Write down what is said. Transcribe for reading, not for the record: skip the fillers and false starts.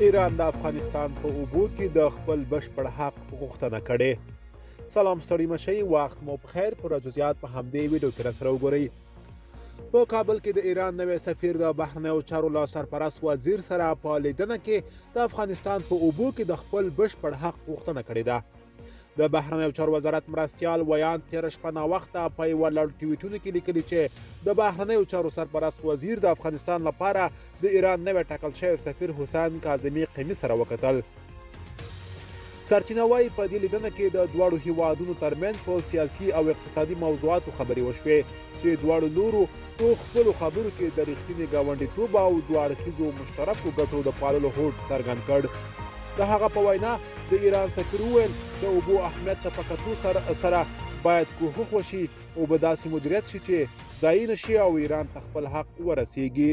ایران د افغانستان په اوبو کې د خپل بشپړ حق غوښتنه کړې. سلام ستړي مشئ، وخت مو بخیر. پر جزئیات په همدې ویډیو کې راسره وګورئ. په کابل کې د ایران نوی سفیر د بهرنیو چارو له سرپرست وزیر سره په لیدنه کې د افغانستان په اوبو کې د خپل بشپړ حق غوښتنه کړې ده. د بهرنیو چارو وزارت مرستیال ویان تېره شپه ناوخته په یوه لړ ټویټونو کې لیکلي چې د بهرنیو چارو سرپرست وزیر د افغانستان لپاره د ایران نوی ټاکل شوی سفیر حسین کاظمي قمي سره وکتل. سرچینه وایي په دې لیدنه کې د دواړو هیوادونو ترمنځ په سیاسي او اقتصادي موضوعاتو خبرې وشوې چې دواړو لورو په خپلو خبرو کې د رښتینې ګاونډیتوب او دوه اړخیزو مشترکو ګټو د پاللو هوډ څرګند کړ. د هغه په وینا د ایران سفیر وویل د اوبو اهمیت ته په کتلو سره باید کوښښ وشي او به داسې مدیریت شي چې ضایع نه شي او ایران ته خپل حق ورسیږي.